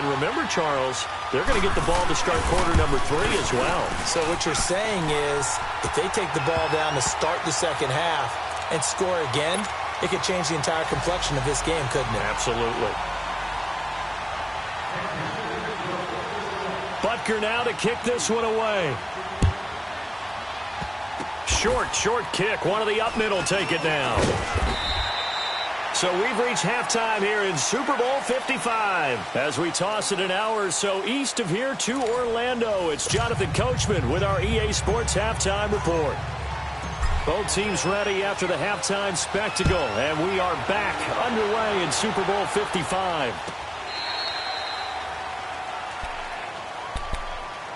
remember, Charles, they're going to get the ball to start quarter number 3 as well. So what you're saying is if they take the ball down to start the second half and score again, it could change the entire complexion of this game, couldn't it? Absolutely. Butker now to kick this one away. Short kick. One of the up mid will take it down. So we've reached halftime here in Super Bowl 55. As we toss it an hour or so east of here to Orlando, it's Jonathan Coachman with our EA Sports Halftime Report. Both teams ready after the halftime spectacle, and we are back underway in Super Bowl 55.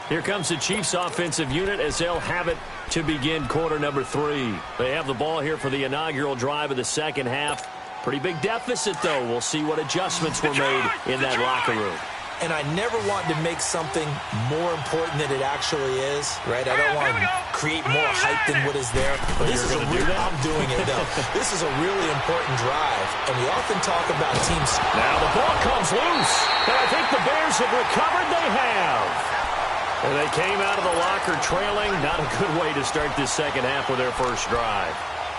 Here comes the Chiefs offensive unit as they'll have it to begin quarter number 3. They have the ball here for the inaugural drive of the second half. Pretty big deficit, though. We'll see what adjustments were made in that locker room. And I never want to make something more important than it actually is, right? I don't want to create more hype than what is there. But this is a real, I'm doing it, though. This is a really important drive, and we often talk about teams. Now the ball comes loose, and I think the Bears have recovered. They have. And they came out of the locker trailing. Not a good way to start this second half with their first drive.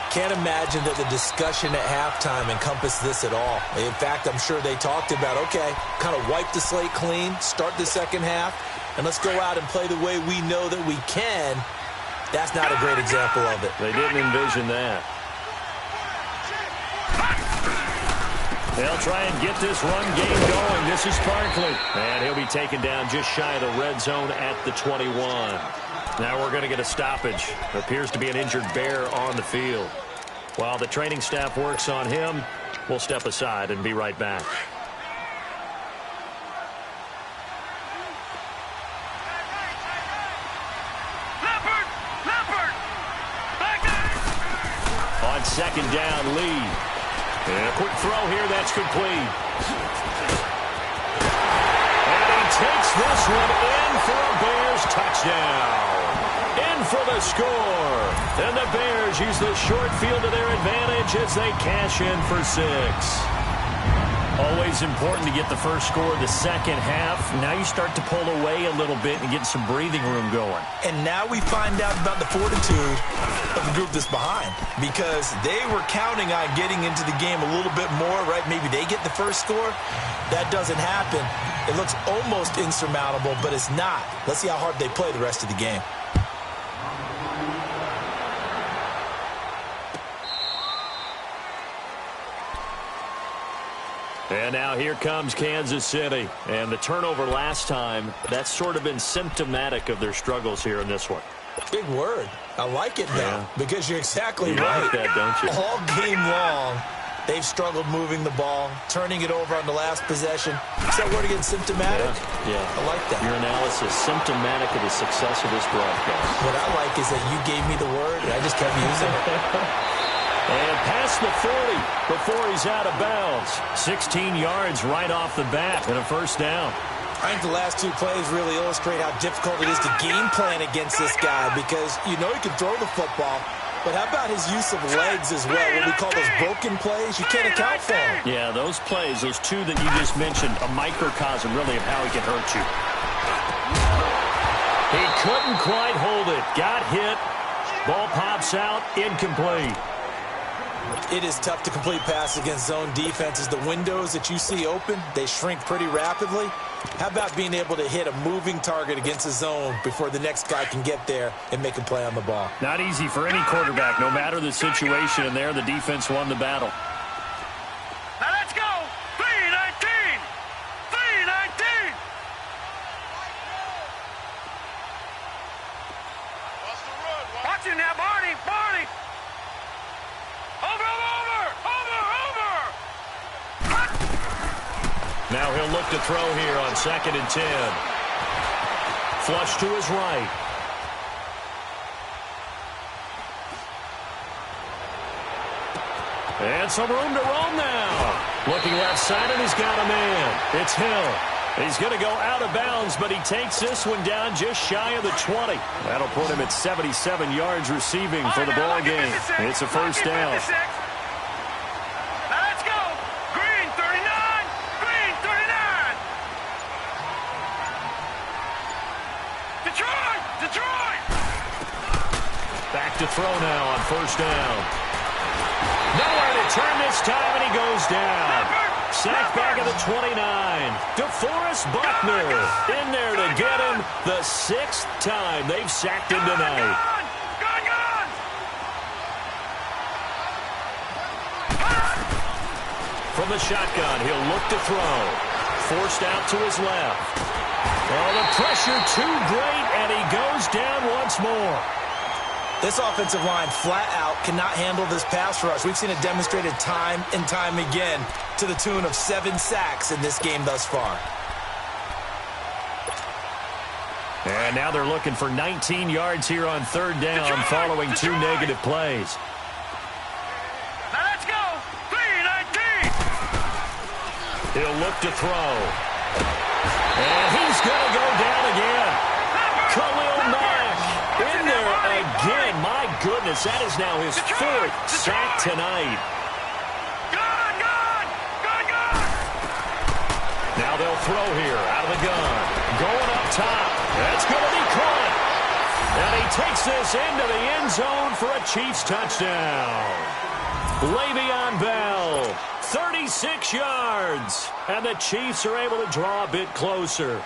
Can't imagine that the discussion at halftime encompassed this at all. In fact, I'm sure they talked about, okay, kind of wipe the slate clean, start the second half, and let's go out and play the way we know that we can. That's not a great example of it. They didn't envision that. They'll try and get this run game going. This is Barkley. And he'll be taken down just shy of the red zone at the 21. Now we're going to get a stoppage. There appears to be an injured Bear on the field. While the training staff works on him, we'll step aside and be right back. On second down, Lee. And a quick throw here, that's complete. And he takes this one in for a Bears touchdown. In for the score. And the Bears use the short field to their advantage as they cash in for 6. Always important to get the first score of the second half. Now you start to pull away a little bit and get some breathing room going. And now we find out about the fortitude of the group that's behind, because they were counting on getting into the game a little bit more, right? Maybe they get the first score. That doesn't happen. It looks almost insurmountable, but it's not. Let's see how hard they play the rest of the game. And now here comes Kansas City. And the turnover last time, that's sort of been symptomatic of their struggles here in this one. Big word. I like it now, because you're exactly right. You like that, don't you? All game long, they've struggled moving the ball, turning it over on the last possession. Is that word again, symptomatic? Yeah. I like that. Your analysis, symptomatic of the success of this broadcast. What I like is that you gave me the word, and I just kept using it. And past the 40 before he's out of bounds. 16 yards right off the bat and a first down. I think the last 2 plays really illustrate how difficult it is to game plan against this guy, because you know he can throw the football, but how about his use of legs as well? What we call those broken plays, you can't account for them. Yeah, those plays, those 2 that you just mentioned, a microcosm really of how he can hurt you. He couldn't quite hold it. Got hit. Ball pops out. Incomplete. It is tough to complete passes against zone defenses. The windows that you see open, they shrink pretty rapidly. How about being able to hit a moving target against a zone before the next guy can get there and make a play on the ball? Not easy for any quarterback, no matter the situation, and there the defense won the battle. Now let's go! 3-19! 3-19! Watch him now, Barney! Barney! Over! Now he'll look to throw here on 2nd and 10. Flush to his right. And some room to roam now. Looking left side, and he's got a man. It's Hill. He's going to go out of bounds, but he takes this one down just shy of the 20. That'll put him at 77 yards receiving for the ball game. It's a first down. Detroit! Detroit! Back to throw now on first down. Nowhere to turn this time, and he goes down. Sacked back at the 29. DeForest Buckner in there to get him the 6th time they've sacked him tonight. Gone! From the shotgun, he'll look to throw. Forced out to his left. Oh, the pressure too great, and he goes down once more. This offensive line flat out cannot handle this pass rush. We've seen it demonstrated time and time again to the tune of 7 sacks in this game thus far. And now they're looking for 19 yards here on third down following 2 negative plays. Now let's go. 3-19. He'll look to throw. And he's going to go down again. Khalil Mack in there again. My goodness, that is now his 4th sack tonight. Gone! Now they'll throw here out of the gun. Going up top. That's going to be caught. And he takes this into the end zone for a Chiefs touchdown. Le'Veon Bell, 36 yards. And the Chiefs are able to draw a bit closer.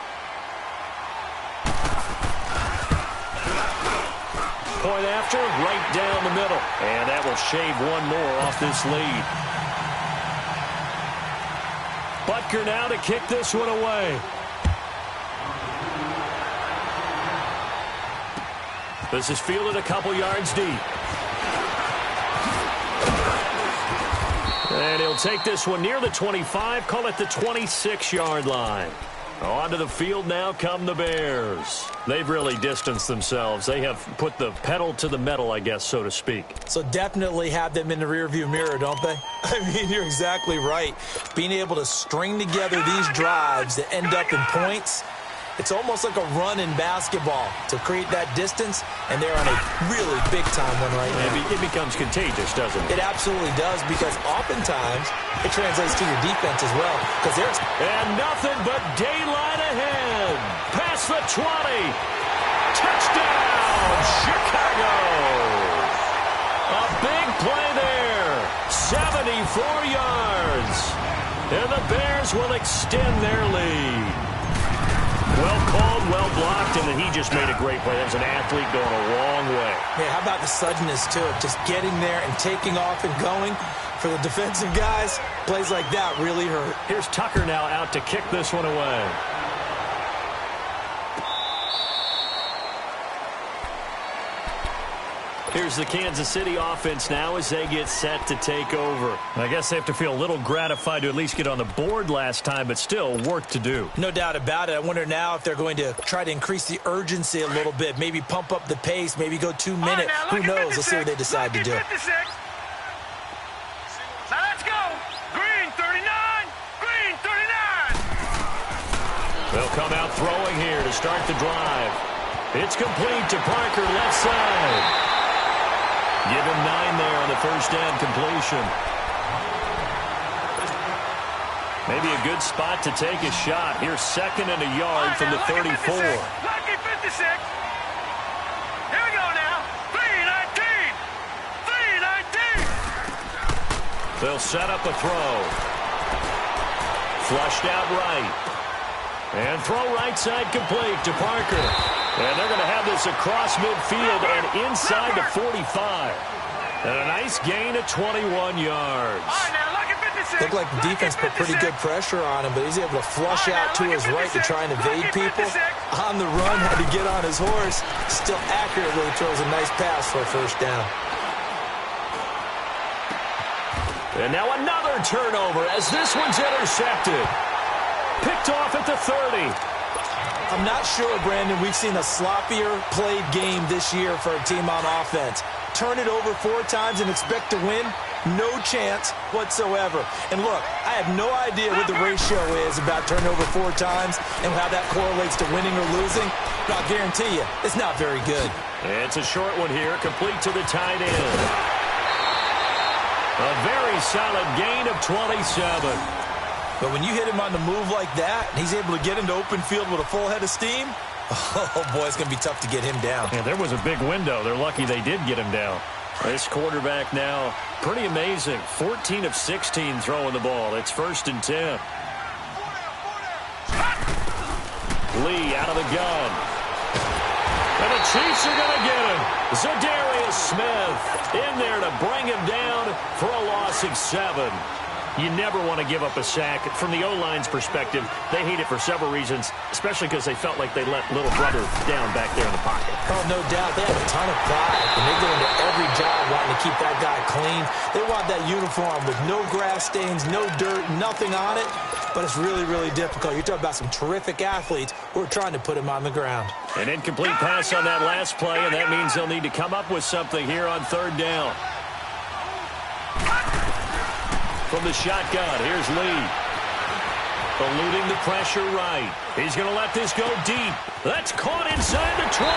Point after, right down the middle. And that will shave one more off this lead. Butker now to kick this one away. This is fielded a couple yards deep. And he'll take this one near the 25, call it the 26-yard line. Onto the field now come the Bears. They've really distanced themselves. They have put the pedal to the metal, I guess, so to speak. So definitely have them in the rearview mirror, don't they? I mean, you're exactly right. Being able to string together these drives that end up in points, it's almost like a run in basketball to create that distance, and they're on a really big-time one right now. It becomes contagious, doesn't it? It absolutely does, because oftentimes it translates to your defense as well. And nothing but daylight ahead. Past the 20. Touchdown, Chicago. A big play there. 74 yards. And the Bears will extend their lead. Well called, well blocked, and then he just made a great play. That was an athlete going a long way. Yeah, how about the suddenness to it? Just getting there and taking off and going. For the defensive guys, plays like that really hurt. Here's Tucker now out to kick this one away. Here's the Kansas City offense now as they get set to take over. I guess they have to feel a little gratified to at least get on the board last time, but still work to do. No doubt about it. I wonder now if they're going to try to increase the urgency a little bit, maybe pump up the pace, maybe go 2 minutes. Who knows? Let's see what they decide to do. Now let's go. Green 39. Green 39. They'll come out throwing here to start the drive. It's complete to Parker, left side. Give him 9 there on the first down completion. Maybe a good spot to take a shot. Here's 2nd and a yard from the 34. Lucky 56. Here we go now. 3-19. 3-19. They'll set up a throw. Flushed out right. And throw right side complete to Parker. And they're going to have this across midfield and inside the 45. And a nice gain of 21 yards. Looked like the defense put pretty good pressure on him, but he's able to flush out to his right to try and evade people. On the run, had to get on his horse. Still accurately throws a nice pass for a first down. And now another turnover as this one's intercepted. Picked off at the 30. I'm not sure, Brandon, we've seen a sloppier played game this year for a team on offense. Turn it over 4 times and expect to win? No chance whatsoever. And look, I have no idea what the ratio is about turning over 4 times and how that correlates to winning or losing. But I'll guarantee you, it's not very good. It's a short one here, complete to the tight end. A very solid gain of 27. But when you hit him on the move like that, and he's able to get into open field with a full head of steam, Oh, boy, it's going to be tough to get him down. Yeah, there was a big window. They're lucky they did get him down. This quarterback now, pretty amazing. 14 of 16 throwing the ball. It's 1st and 10. Lee out of the gun. And the Chiefs are going to get him. Zadarius Smith in there to bring him down for a loss of 7. You never want to give up a sack. From the O-line's perspective, they hate it for several reasons, especially because they felt like they let little brother down back there in the pocket. Oh, no doubt. They have a ton of pride, and they go into every job wanting to keep that guy clean. They want that uniform with no grass stains, no dirt, nothing on it, but it's really, really difficult. You're talking about some terrific athletes who are trying to put him on the ground. An incomplete pass on that last play, and that means they'll need to come up with something here on 3rd down. From the shotgun, here's Lee. Eluding the pressure right. He's going to let this go deep. That's caught inside the 20.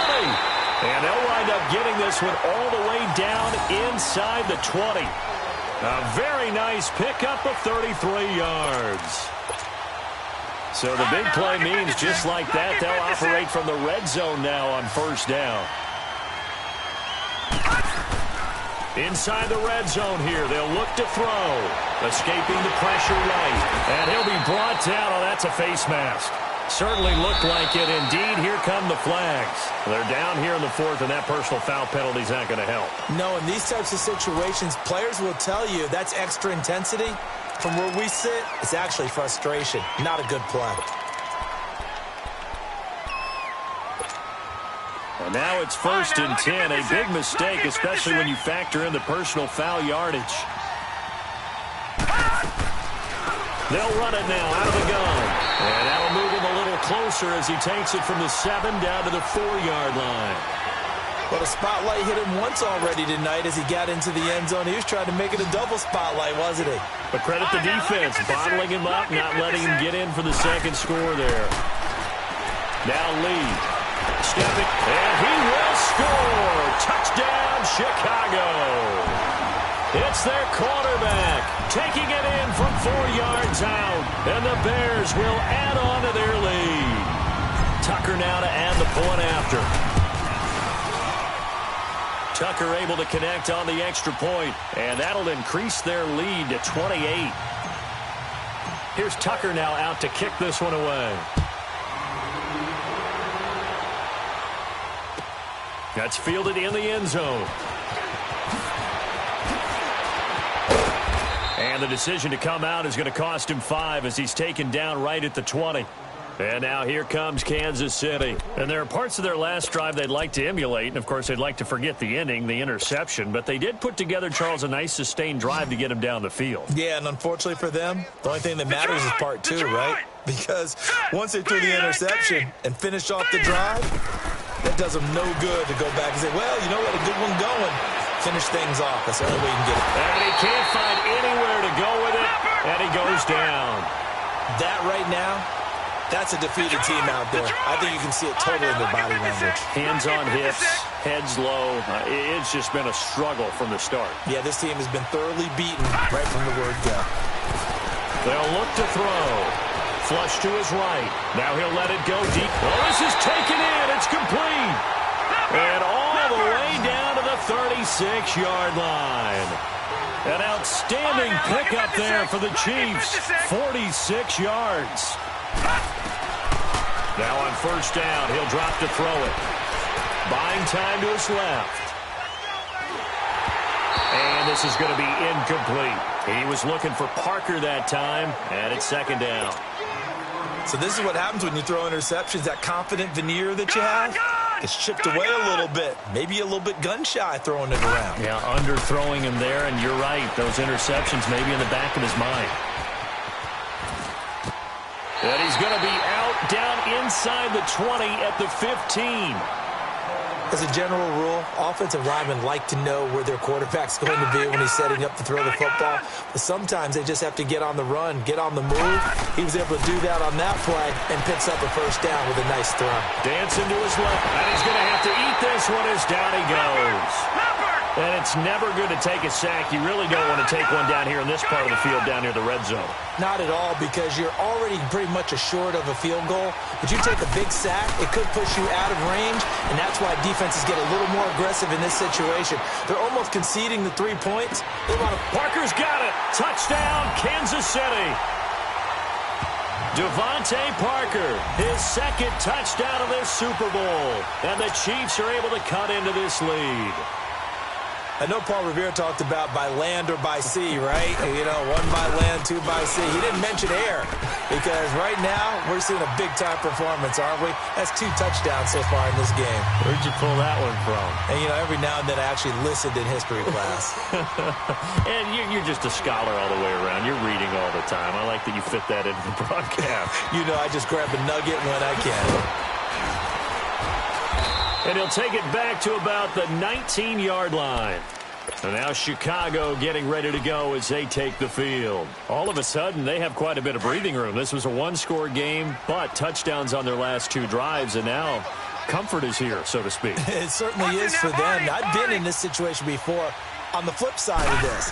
And they'll wind up getting this one all the way down inside the 20. A very nice pickup of 33 yards. So the big play means just like that, they'll operate from the red zone now on 1st down. Inside the red zone here, they'll look to throw. Escaping the pressure right. And he'll be brought down. Oh, that's a face mask. Certainly looked like it. Indeed, here come the flags. They're down here in the 4th, and that personal foul penalty is not going to help. No, in these types of situations, players will tell you that's extra intensity. From where we sit, it's actually frustration. Not a good play. Well, now it's 1st and 10. A big mistake, especially when you factor in the personal foul yardage. They'll run it now out of the gun. And that'll move him a little closer as he takes it from the 7 down to the 4-yard line. Well, the spotlight hit him once already tonight as he got into the end zone. He was trying to make it a double spotlight, wasn't he? But credit the defense, bottling him up, not letting him get in for the 2nd score there. Now Lee. Stepping, and he will score. Touchdown, Chicago. It's their quarterback taking it in from 4 yards out, and the Bears will add on to their lead. Tucker now to add the point after. Tucker able to connect on the extra point, and that'll increase their lead to 28. Here's Tucker now out to kick this one away. That's fielded in the end zone. And the decision to come out is going to cost him 5 as he's taken down right at the 20. And now here comes Kansas City. And there are parts of their last drive they'd like to emulate. And, of course, they'd like to forget the ending, the interception. But they did put together, Charles, a nice sustained drive to get him down the field. Yeah, and unfortunately for them, the only thing that matters is part 2, right? Because once they threw the interception and finished off the drive, that does them no good to go back and say, well, you know what, a good one going. Finish things off. That's the only way you can get it. And he can't find anywhere to go with it, and he goes down. That right now, that's a defeated team out there. I think you can see it totally in their body language. Hands on hips, heads low. It's just been a struggle from the start. Yeah, this team has been thoroughly beaten right from the word go. They'll look to throw. Flush to his right. Now he'll let it go deep. Oh, this is taken in. It's complete. And all the way down to the 36-yard line. An outstanding pickup there for the Chiefs. 46 yards. Now on 1st down, he'll drop to throw it. Buying time to his left. And this is going to be incomplete. He was looking for Parker that time, and it's 2nd down. So this is what happens when you throw interceptions. That confident veneer that you have is chipped away a little bit. Maybe a little bit gun-shy throwing it around. Yeah, underthrowing him there, and you're right. Those interceptions maybe in the back of his mind. And he's going to be out down inside the 20 at the 15. As a general rule, offensive linemen like to know where their quarterback's going to be when he's setting up to throw the football. But sometimes they just have to get on the run, get on the move. He was able to do that on that play and picks up a 1st down with a nice throw. Dancing to his left. And he's going to have to eat this one as down he goes. And it's never good to take a sack. You really don't want to take one down here in this part of the field down near the red zone. Not at all, because you're already pretty much assured of a field goal. But you take a big sack, it could push you out of range, and that's why defenses get a little more aggressive in this situation. They're almost conceding the 3 points. They want to... Parker's got it. Touchdown, Kansas City. Devontae Parker, his second touchdown of this Super Bowl. And the Chiefs are able to cut into this lead. I know Paul Revere talked about by land or by sea, right? You know, 1 by land, 2 by sea. He didn't mention air because right now we're seeing a big-time performance, aren't we? That's 2 touchdowns so far in this game. Where'd you pull that one from? And, you know, every now and then I actually listened in history class. And you're just a scholar all the way around. You're reading all the time. I like that you fit that into the broadcast. You know, I just grab a nugget when I can. And he'll take it back to about the 19-yard line. And now Chicago getting ready to go as they take the field. All of a sudden, they have quite a bit of breathing room. This was a 1-score game, but touchdowns on their last 2 drives, and now comfort is here, so to speak. It certainly is for them. I've been in this situation before on the flip side of this.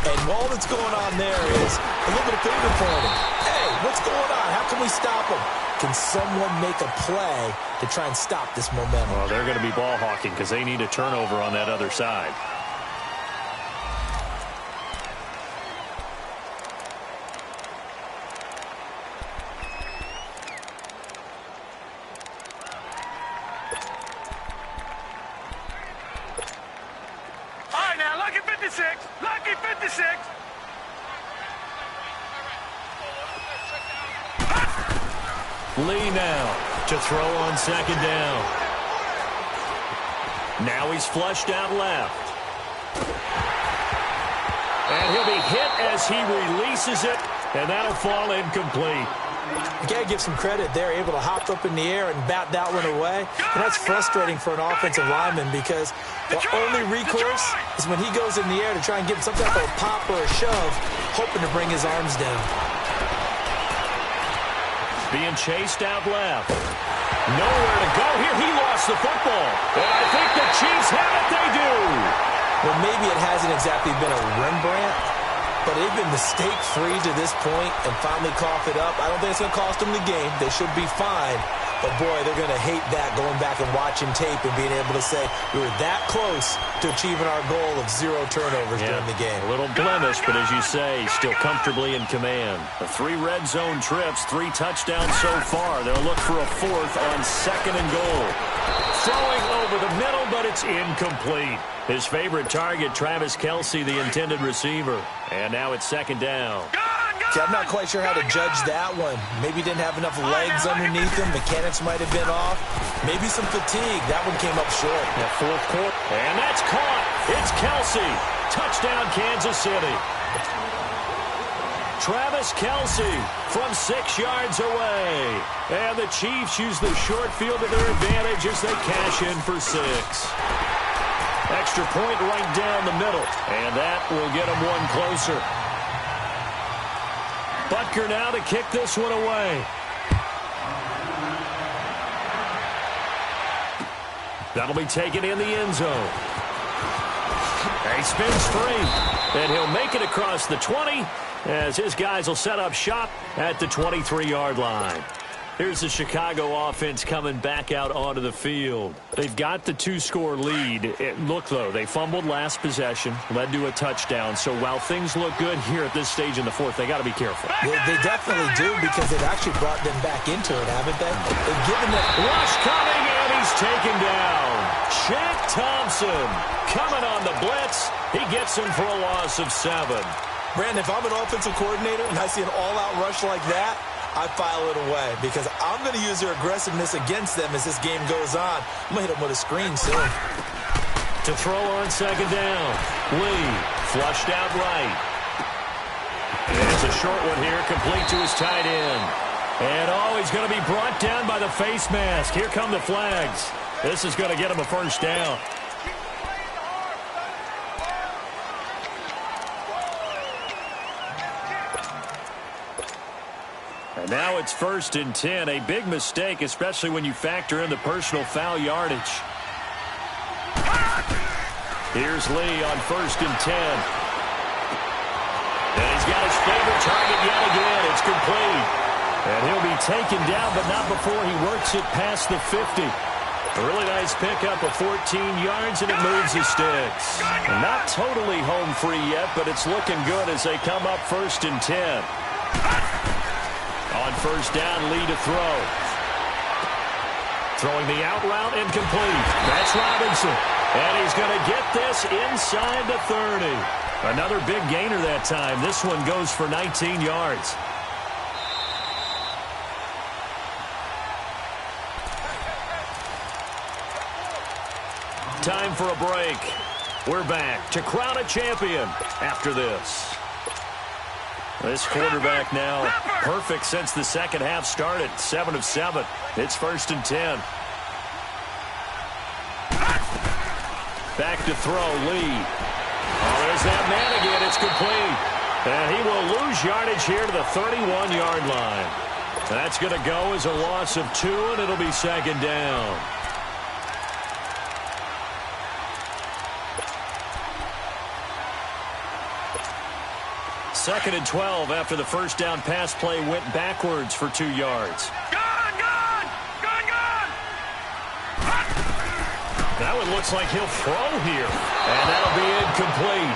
And all that's going on there is a little bit of finger pointing. Hey, what's going on? How can we stop them? Can someone make a play to try and stop this momentum? Well, they're going to be ball hawking because they need a turnover on that other side. All right, now, lucky 56. Lucky 56. Lee now to throw on second down. Now he's flushed out left. And he'll be hit as he releases it, and that'll fall incomplete. You got to give some credit. They're able to hop up in the air and bat that one away. And that's frustrating for an offensive lineman because the only recourse is when he goes in the air to try and get some type of a pop or a shove, hoping to bring his arms down. Being chased out left. Nowhere to go here. He lost the football. And I think the Chiefs have it. They do. Well, maybe it hasn't exactly been a Rembrandt, but they've been mistake-free to this point and finally cough it up. I don't think it's going to cost them the game. They should be fine. But, boy, they're going to hate that, going back and watching tape and being able to say we were that close to achieving our goal of 0 turnovers during the game. A little blemish, but as you say, still comfortably in command. The 3 red zone trips, 3 touchdowns so far. They'll look for a 4th on 2nd and goal. Throwing over the middle, but it's incomplete. His favorite target, Travis Kelce, the intended receiver. And now it's 2nd down. See, I'm not quite sure how to judge that one. Maybe didn't have enough legs underneath him. Mechanics might have been off. Maybe some fatigue. That one came up short. That 4th quarter. And that's caught. It's Kelce. Touchdown, Kansas City. Travis Kelce from 6 yards away. And the Chiefs use the short field to their advantage as they cash in for 6. Extra point right down the middle. And that will get them one closer. Butker now to kick this one away. That'll be taken in the end zone. He spins free, and he'll make it across the 20 as his guys will set up shop at the 23-yard line. Here's the Chicago offense coming back out onto the field. They've got the 2-score lead. Look, though, they fumbled last possession, led to a touchdown. So while things look good here at this stage in the 4th, they got to be careful. They definitely do because they've actually brought them back into it, haven't they? They've given them... Rush coming, and he's taken down. Shaq Thompson coming on the blitz. He gets him for a loss of 7. Brandon, if I'm an offensive coordinator and I see an all-out rush like that, I file it away because I'm going to use their aggressiveness against them as this game goes on. I'm going to hit them with a screen soon. To throw on 2nd down. Lee flushed out right. And it's a short one here, complete to his tight end. And he's going to be brought down by the face mask. Here come the flags. This is going to get him a 1st down. And now it's 1st and 10. A big mistake, especially when you factor in the personal foul yardage. Here's Lee on 1st and 10. And he's got his favorite target yet again. It's complete. And he'll be taken down, but not before he works it past the 50. A really nice pickup of 14 yards, and it moves the sticks. Not totally home free yet, but it's looking good as they come up 1st and 10. On 1st down, Lee to throw. Throwing the out route, incomplete. That's Robinson. And he's going to get this inside the 30. Another big gainer that time. This one goes for 19 yards. Time for a break. We're back to crown a champion after this. This quarterback now perfect since the second half started. 7 of 7. It's 1st and 10. Back to throw, Lee. Oh, there's that man again. It's complete. And he will lose yardage here to the 31-yard line. That's going to go as a loss of 2, and it'll be 2nd down. Second and 12 after the first down pass play went backwards for 2 yards. Gone! That one looks like he'll throw here. And that'll be incomplete.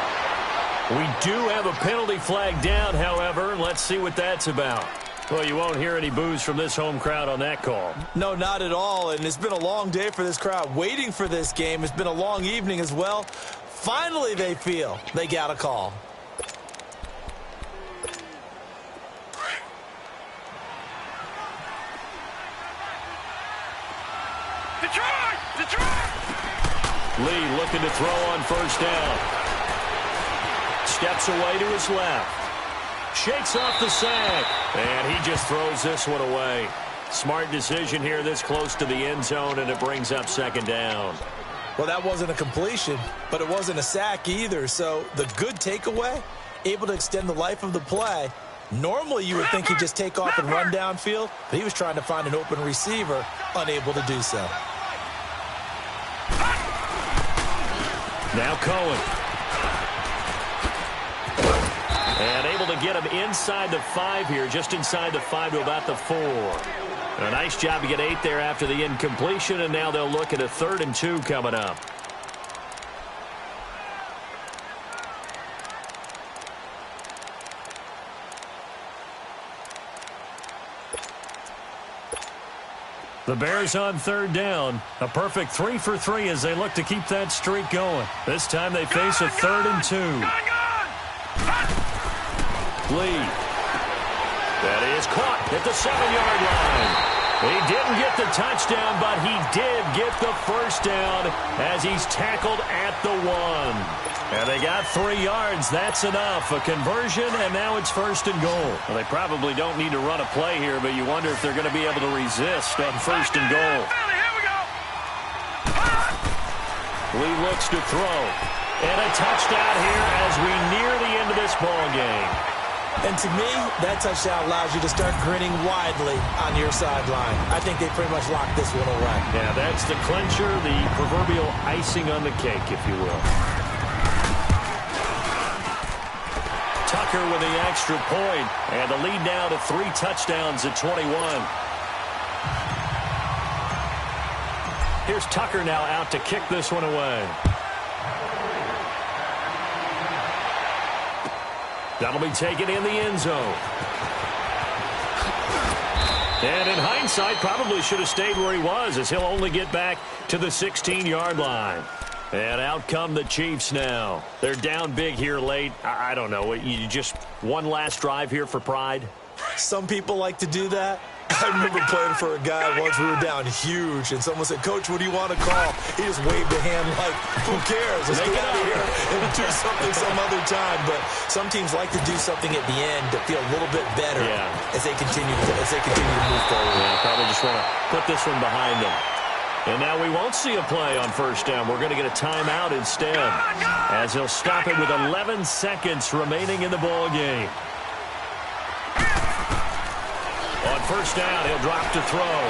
We do have a penalty flag down, however. Let's see what that's about. Well, you won't hear any boos from this home crowd on that call. No, not at all. And it's been a long day for this crowd waiting for this game. It's been a long evening as well. Finally, they feel they got a call. Detroit! Lee looking to throw on 1st down. Steps away to his left. Shakes off the sack. And he just throws this one away. Smart decision here this close to the end zone, and it brings up 2nd down. Well, that wasn't a completion, but it wasn't a sack either. So the good takeaway, able to extend the life of the play. Normally, you would think he'd just take off and run downfield, but he was trying to find an open receiver, unable to do so. Now Cohen. And able to get him inside the 5 here, just inside the 5 to about the 4. A nice job to get 8 there after the incompletion, and now they'll look at a 3rd and 2 coming up. The Bears on 3rd down. A perfect 3 for 3 as they look to keep that streak going. This time they face a 3rd and 2. Lee. That is caught at the 7-yard line. He didn't get the touchdown, but he did get the 1st down as he's tackled at the 1. And they got 3 yards. That's enough. A conversion, and now it's 1st and goal. Well, they probably don't need to run a play here, but you wonder if they're going to be able to resist on 1st and goal. Here we go. Lee looks to throw. And a touchdown here as we near the end of this ball game. And to me, that touchdown allows you to start grinning widely on your sideline. I think they pretty much locked this one away. Yeah, that's the clincher, the proverbial icing on the cake, if you will. Tucker with the extra point, and the lead now to 3 touchdowns at 21. Here's Tucker now out to kick this one away. That'll be taken in the end zone. And in hindsight, probably should have stayed where he was, as he'll only get back to the 16-yard line. And out come the Chiefs now. They're down big here late. I don't know. You just one last drive here for pride? Some people like to do that. I remember playing for a guy once. We were down huge, and someone said, "Coach, what do you want to call?" He just waved a hand like, "Who cares? Let's get out of here and do something some other time." But some teams like to do something at the end to feel a little bit better as they continue to move forward. Yeah, probably just want to put this one behind them. And now we won't see a play on 1st down. We're going to get a timeout instead, as he'll stop it with 11 seconds remaining in the ball game. On 1st down, he'll drop to throw.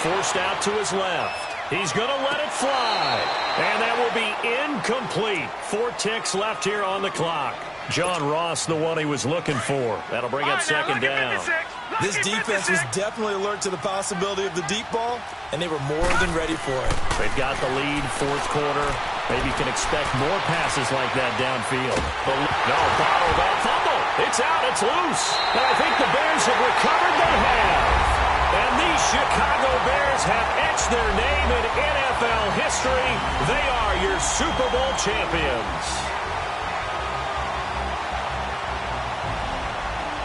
Forced out to his left. He's going to let it fly. And that will be incomplete. 4 ticks left here on the clock. John Ross, the one he was looking for. That'll bring up second down. This defense was definitely alert to the possibility of the deep ball, and they were more than ready for it. They've got the lead, fourth quarter. Maybe you can expect more passes like that downfield. No, bottle that fumble. It's out, it's loose. And I think the Bears have recovered. They have. And these Chicago Bears have etched their name in NFL history. They are your Super Bowl champions.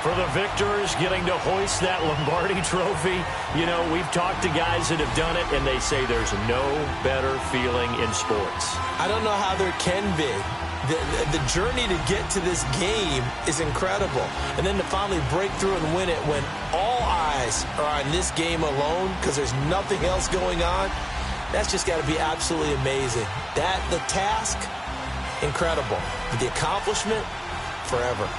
For the victors getting to hoist that Lombardi trophy, you know, we've talked to guys that have done it, and they say there's no better feeling in sports. I don't know how there can be. The journey to get to this game is incredible. And then to finally break through and win it when all eyes are on this game alone because there's nothing else going on, that's just got to be absolutely amazing. The task, incredible. But the accomplishment, forever.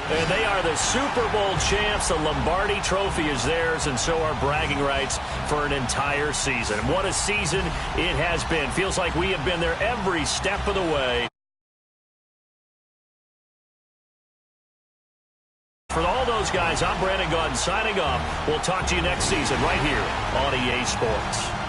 And they are the Super Bowl champs. The Lombardi trophy is theirs, and so are bragging rights for an entire season. And what a season it has been. Feels like we have been there every step of the way. For all those guys, I'm Brandon Gaudin signing off. We'll talk to you next season right here on EA Sports.